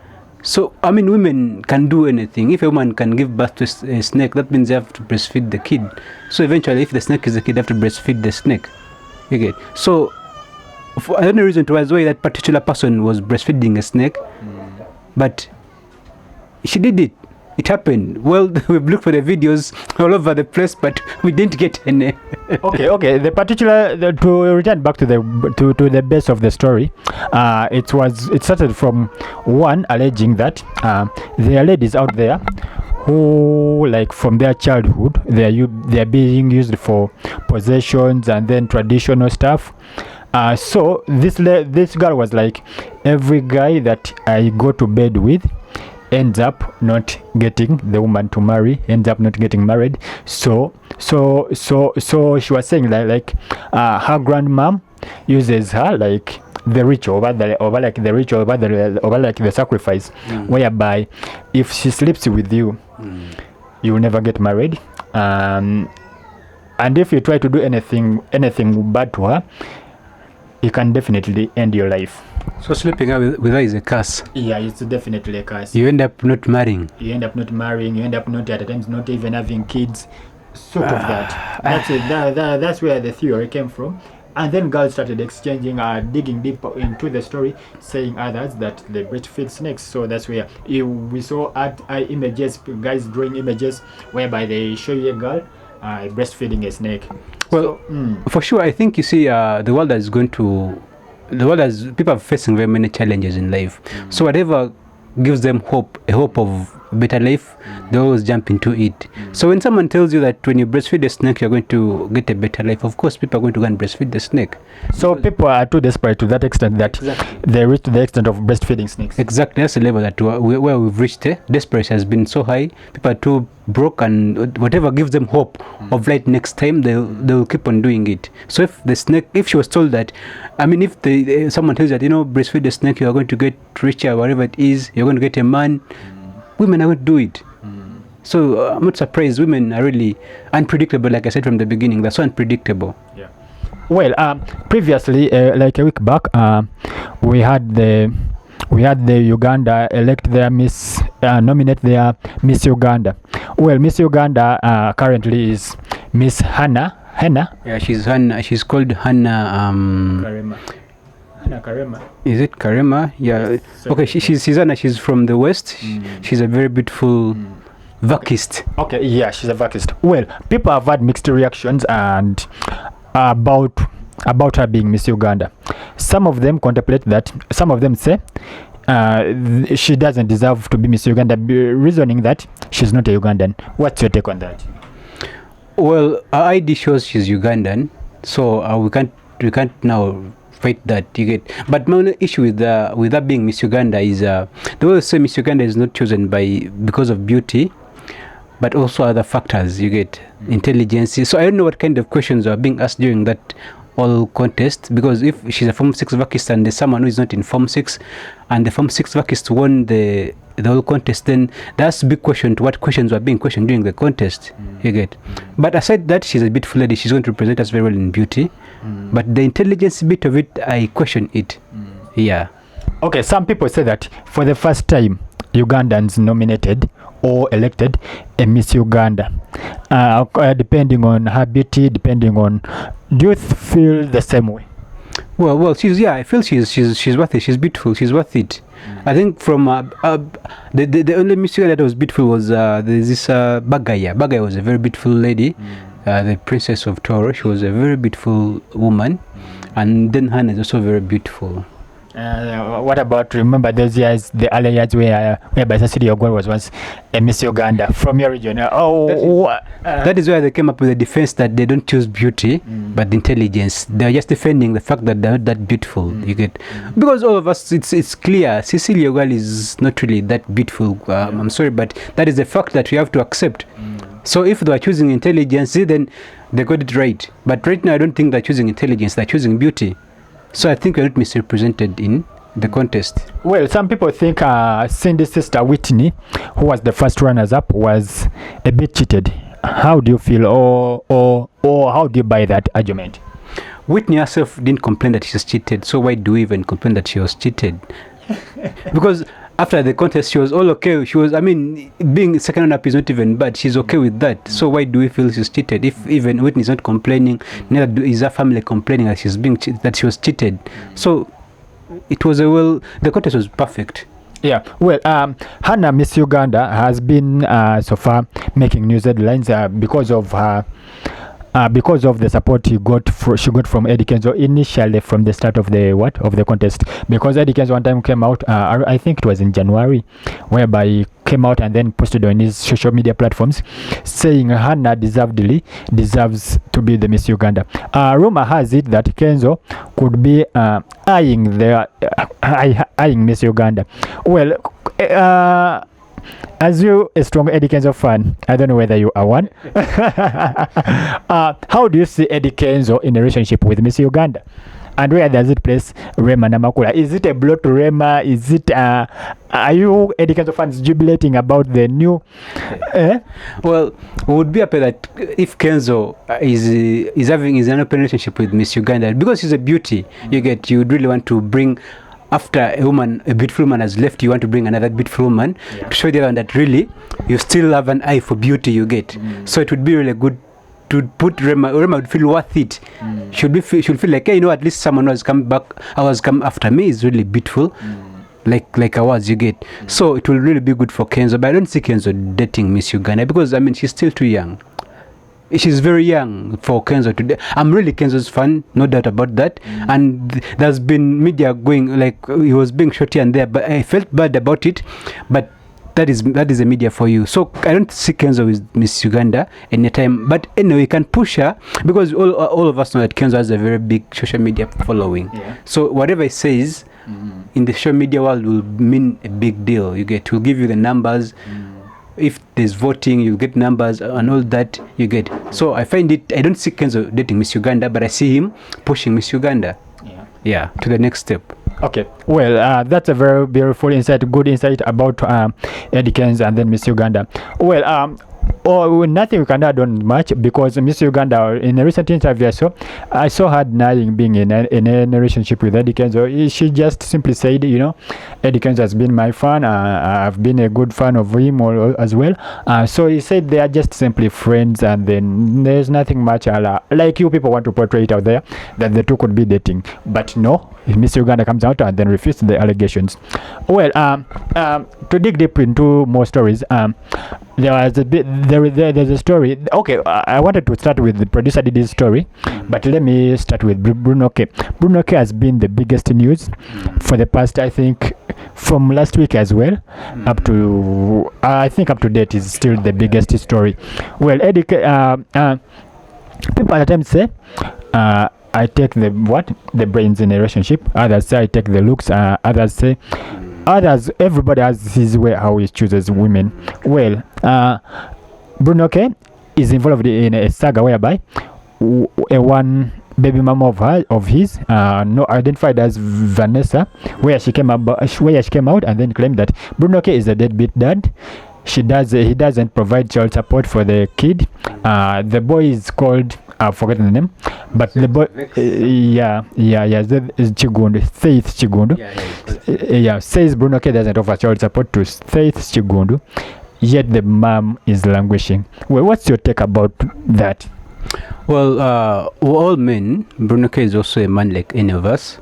So, I mean, women can do anything. If a woman can give birth to a snake, that means they have to breastfeed the kid. So, eventually, if the snake is the kid, they have to breastfeed the snake. You get? So, I don't know the reason why that particular person was breastfeeding a snake, but she did it. It happened. Well, we've looked for the videos all over the place, but we didn't get any. Okay. To return back to the base of the story, it started from one alleging that there are ladies out there who, like, from their childhood, they are being used for possessions and then traditional stuff. So this girl was like, every guy that I go to bed with ends up not getting the woman to marry, ends up not getting married. So she was saying that, like, her grandmom uses her like the ritual over the sacrifice, whereby if she sleeps with you, you will never get married, and if you try to do anything bad to her, you can definitely end your life. So sleeping with her is a curse. Yeah, it's definitely a curse. You end up not marrying. You end up not at times not even having kids. Sort of that. That's where the theory came from. And then girls started exchanging, digging deep into the story, saying others that they breastfeed snakes. So that's where we saw images, guys drawing images whereby they show you a girl breastfeeding a snake. Well, for sure, I think, you see, the world people are facing very many challenges in life. So whatever gives them a hope of better life, they always jump into it. So when someone tells you that when you breastfeed a snake, you're going to get a better life, of course, people are going to go and breastfeed the snake. So people are too desperate to that extent that they reach to the extent of breastfeeding snakes. Exactly, that's the level that where we've reached. Desperation has been so high, people are too broke, and whatever gives them hope of light next time, they'll keep on doing it. So if she was told that, I mean, if someone tells that, breastfeed the snake, you're going to get richer, whatever it is, you're going to get a man, women are going to do it. So I'm not surprised. Women are really unpredictable. Like I said from the beginning, they're so unpredictable. Yeah. Well, previously, like a week back, we had the Uganda elect their nominate their Miss Uganda. Well, Miss Uganda currently is Miss Hannah. Yeah, she's Hannah. She's called Hannah. Karema. Is it Karema? Yeah. Okay, she's Hannah. She's from the West. She's a very beautiful vacist. Okay, yeah, she's a vacist. Well, people have had mixed reactions and about her being Miss Uganda. Some of them contemplate that. Some of them say she doesn't deserve to be Miss Uganda, reasoning that she's not a Ugandan. What's your take on that? Well, her ID shows she's Ugandan, so we can't now fight that, you get. But my only issue with that being Miss Uganda is they always say Miss Uganda is not chosen because of beauty, but also other factors, you get, intelligence. So I don't know what kind of questions are being asked during that whole contest, because if she's a Form 6 vacist and there's someone who is not in Form 6 and the Form 6 vacist won the whole contest, then that's a big question to what questions were being questioned during the contest, you get. But aside that, she's a beautiful lady, she's going to represent us very well in beauty, but the intelligence bit of it, I question it. Yeah. Okay, some people say that for the first time Ugandans nominated or elected a Miss Uganda, depending on her beauty, depending on, do you feel the same way? Well, I feel she's worth it. She's beautiful. She's worth it. I think from the only Miss Uganda that was beautiful was there's this Bagaya. Bagaya was a very beautiful lady, the Princess of Toro. She was a very beautiful woman, and then Hannah is also very beautiful. What about, remember those years, the early years whereby Cecilia Ogwal was once a Miss Uganda from your region? That is why they came up with the defense that they don't choose beauty, but intelligence. They're just defending the fact that they're not that beautiful. You get, because all of us, it's clear Cecilia Ogwal is not really that beautiful. I'm sorry, but that is the fact that we have to accept. So if they are choosing intelligence, then they got it right. But right now, I don't think they're choosing intelligence; they're choosing beauty. So I think we're not misrepresented in the contest. Well, some people think Cindy's sister Whitney, who was the first runners-up, was a bit cheated. How do you feel, or how do you buy that argument? Whitney herself didn't complain that she was cheated, so why do we even complain that she was cheated? Because after the contest, she was all okay. She was, I mean, being second runner-up is not even bad. She's okay with that. So why do we feel she's cheated? If even Whitney is not complaining, neither is her family complaining that that she was cheated. So it was the contest was perfect. Yeah, well, Hannah Miss Uganda has been so far making news headlines because of her. Because of the support she got from Eddie Kenzo initially from the start of the contest, because Eddie Kenzo one time came out, I think it was in January, whereby he came out and then posted on his social media platforms saying Hannah deserves to be the Miss Uganda. Rumor has it that Kenzo could be eyeing Miss Uganda. Well, as you a strong Eddie Kenzo fan, I don't know whether you are one. How do you see Eddie Kenzo in a relationship with Miss Uganda? And where does it place Rema Namakula? Is it a blow to Rema? Is it are you Eddie Kenzo fans jubilating about the new Well, we would be happy that if Kenzo is having an open relationship with Miss Uganda, because she's a beauty, you would really want to bring, after a beautiful woman has left, you want to bring another beautiful woman to show the other that really you still have an eye for beauty, you get. So it would be really good to put Rema would feel worth it. She'll feel like, hey, at least someone who has come after me is really beautiful. Like I was, you get. So it will really be good for Kenzo, but I don't see Kenzo dating Miss Uganda because she's still too young. She's very young for Kenzo today. I'm really Kenzo's fan, no doubt about that. And there's been media going, like, he was being shot here and there, but I felt bad about it. But that is the media for you. So I don't see Kenzo with Miss Uganda anytime. But anyway, you can push her, because all of us know that Kenzo has a very big social media following. Yeah. So whatever he says in the social media world will mean a big deal. Will give you the numbers. If there's voting, you get numbers and all that you get. So I don't see Kenzo dating Miss Uganda, but I see him pushing Miss Uganda. Yeah, to the next step. Okay, well, that's a very beautiful insight, good insight about Eddie Kenzo and then Miss Uganda. Well, nothing we can add on much, because Miss Uganda, in a recent interview I saw her denying being in a relationship with Eddie Kenzo. She just simply said, Eddie Kenzo has been my fan, I've been a good fan of him as well. So he said they are just simply friends, and then there's nothing much like you people want to portray it out there that the two could be dating. But no, Miss Uganda comes out and then refutes the allegations. Well, to dig deep into more stories, there's a story. Okay, I wanted to start with the producer Didi's story, but let me start with Bruno K. Bruno K has been the biggest news for the past, I think, from last week as well, up to date is still the biggest story. Well, Eddie, people at times say, I take the brains in a relationship. Others say I take the looks. Everybody has his way how he chooses women. Well, Bruno K is involved in a saga whereby one baby mama of his, identified as Vanessa, where she came out and then claimed that Bruno K is a deadbeat dad. He doesn't provide child support for the kid. The boy is called, I've forgotten the name, but the boy, Chigundu, Faith Chigundu. Says Bruno K doesn't offer child support to Faith Chigundu, yet the mom is languishing. Well, what's your take about that? Well, all men, Bruno K is also a man like any of us.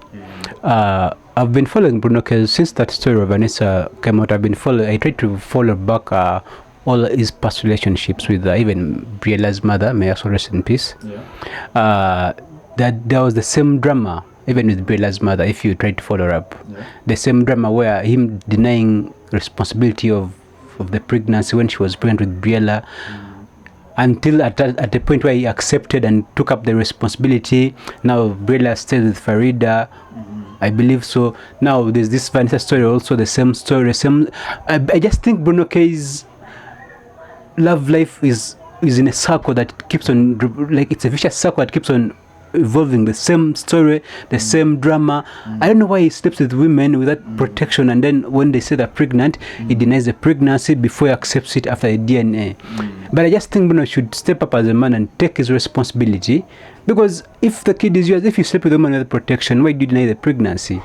I've been following Bruno K since that story of Vanessa came out. I tried to follow back all his past relationships with even Briella's mother, may also rest in peace. That there was the same drama even with Briella's mother. If you try to follow up, the same drama where him denying responsibility of the pregnancy when she was pregnant with Briella, until at the point where he accepted and took up the responsibility. Now Briella stays with Farida, I believe so. Now there's this Vanessa story also, the same story. I just think Bruno K's love life is in a circle that keeps on, like, it's a vicious circle that keeps on evolving. The same story, the same drama. I don't know why he sleeps with women without protection, and then when they say they're pregnant, he denies the pregnancy before he accepts it after the DNA. But I just think Bruno should step up as a man and take his responsibility, because if the kid is yours, if you sleep with a woman without protection, why do you deny the pregnancy?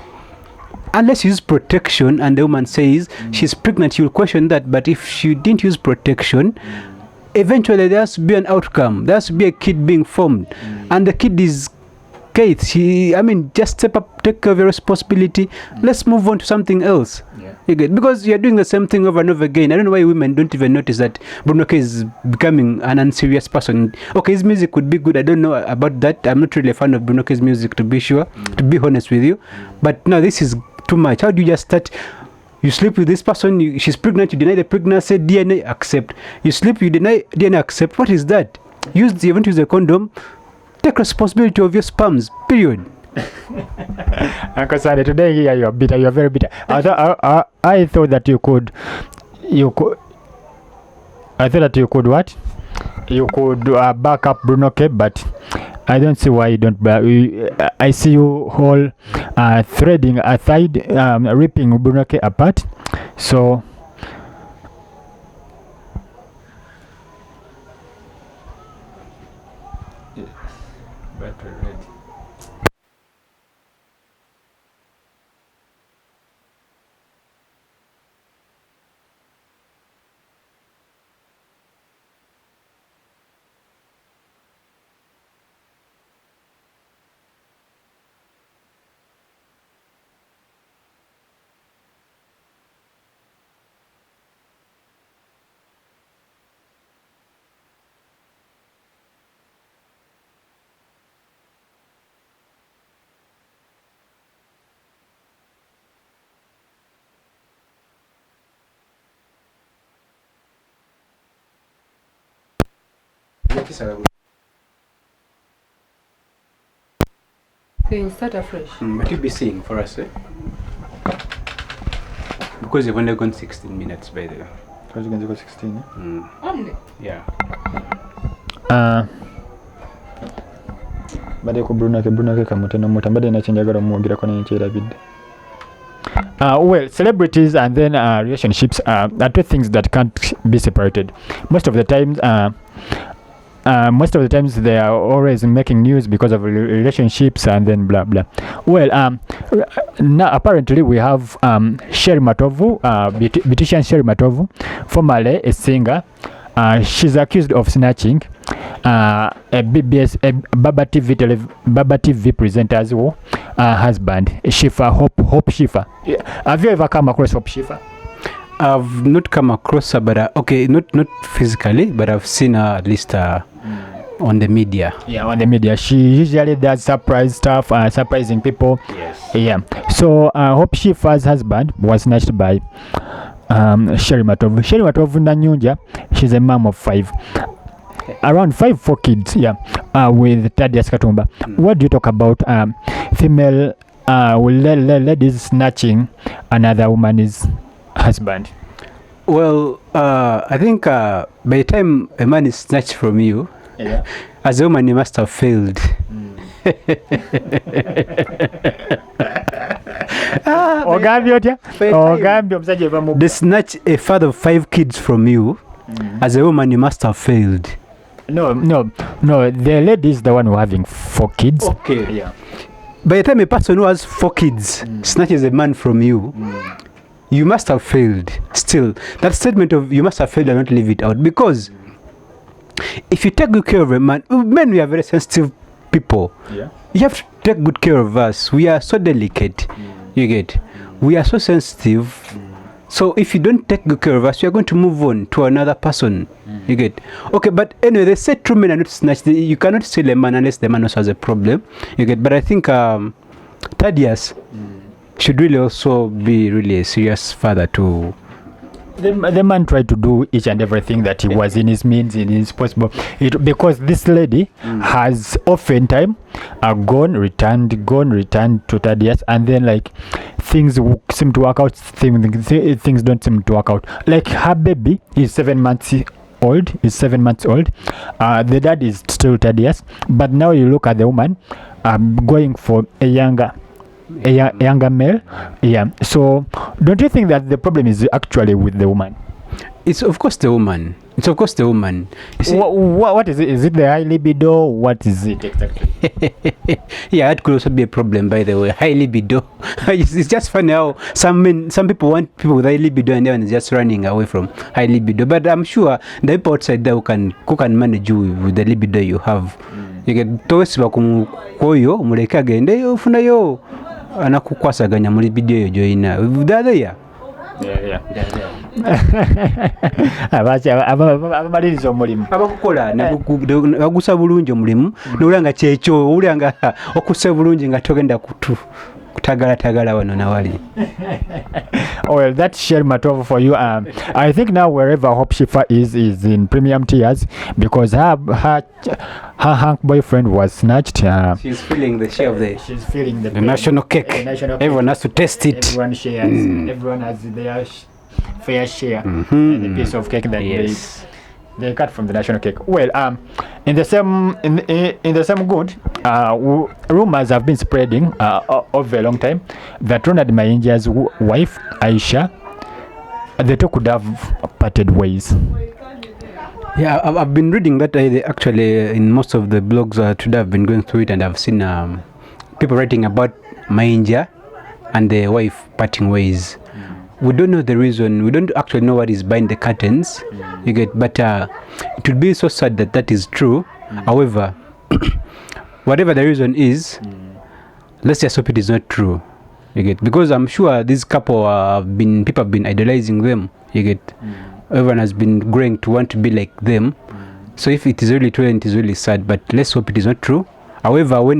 Unless you use protection and the woman says she's pregnant, you'll question that. But if she didn't use protection, eventually there has to be an outcome. There has to be a kid being formed, and the kid is okay, just step up, take care of your responsibility. Let's move on to something else. Yeah. You get, because you're doing the same thing over and over again. I don't know why women don't even notice that Bruno is becoming an unserious person. Okay, his music could be good. I don't know about that. I'm not really a fan of Bruno's music, to be sure, to be honest with you. But no, this is too much. How do you just start? You sleep with this person, she's pregnant, you deny the pregnancy, DNA, accept. You sleep, you deny DNA, accept. What is that? You haven't used a condom. Take responsibility of your sperms, period. Uncle Sandy, today here you're bitter. You're very bitter. I thought that you could. I thought that you could what? You could back up Bruno K, but I don't see why you don't. I see you whole threading aside, ripping Bruno K apart. So. Then start afresh. But you'll be seeing for us, eh? Because you've only gone 16 minutes, by the way. Because you can go 16, eh? Only? Yeah. Bade ku Bruno K kamutana muta bade nachenjagala mugira kona nchera bidde. Well, celebrities and then relationships are two things that can't be separated. Most of the times they are always making news because of relationships and then blah blah. Well, now apparently we have Sherry Matovu, beautician Sherry Matovu, formerly a singer. She's accused of snatching a Baba TV presenter's husband, Shifa, Hope Shifa. Have you ever come across Hope Shifa? I've not come across her, but okay, not physically, but I've seen her at least on the media. Yeah, on the media. She usually does surprise stuff, surprising people. Yes. Yeah. So Hope Shifa's husband was snatched by Sherry Matovu. Sherry Matovu Nanyunja, she's a mom of 5. Around 4 kids, yeah, with Thaddeus Katumba. What do you talk about female ladies snatching another woman's husband? Well, I think by the time a man is snatched from you, Yeah. as a woman, you must have failed. They snatch a father of 5 kids from you. As a woman, you must have failed. No. The lady is the one who having 4 kids. Okay. Yeah. By the time a person who has 4 kids snatches a man from you, you must have failed. Still, that statement of you must have failed, I not leave it out, because if you take good care of a man, men, we are very sensitive people. Yeah. You have to take good care of us. We are so delicate. You get? We are so sensitive. So if you don't take good care of us, you are going to move on to another person. You get? Okay, but anyway, they say true men are not snatched. You cannot steal a man unless the man also has a problem. You get? But I think Thaddeus should really also be really a serious father to. The man tried to do each and everything that he was in his means, in his possible. Because this lady has oftentimes gone, returned to Thaddeus, and then like things seem to work out, things don't seem to work out. Like her baby is 7 months old. The dad is still Thaddeus, but now you look at the woman going for a younger male. Yeah. So don't you think that the problem is actually with the woman? It's of course the woman. You see, what is it? Is it the high libido? What is it exactly? yeah, that could also be a problem, by the way. High libido. It's just funny how some people want people with high libido and everyone is just running away from high libido. But I'm sure the people outside there who can manage you with the libido you have. You get towesiba koyo muleke agende ofunayo anakukwasaganya muri video yo joina. They're there. abamaliriza omulimu abakukola bagusa bulungi omulimu nolanga kyekyo olanga okusa bulungi nga togenda kutagala wano nawali. Well, that's Shell Matovu for you. I think now wherever Hope Shifa is in premium tiers because her hunk boyfriend was snatched. She's feeling the share of She's feeling the national cake. Everyone has to taste it. Everyone shares. Everyone has their fair share. The piece of cake that they cut from the national cake. Well, in the same good, rumors have been spreading over a long time that Ronald Mayinja's wife Aisha, the two could have parted ways. Yeah, I've been reading that actually in most of the blogs today. I've been going through it and I've seen people writing about Mayinja and the wife parting ways. We don't know the reason. We don't actually know what is behind the curtains. You get, but it would be so sad that is true. However, whatever the reason is, let's just hope it is not true. You get, because I'm sure this couple people have been idolizing them. You get, everyone has been growing to want to be like them. So if it is really true, it is really sad. But let's hope it is not true. However, when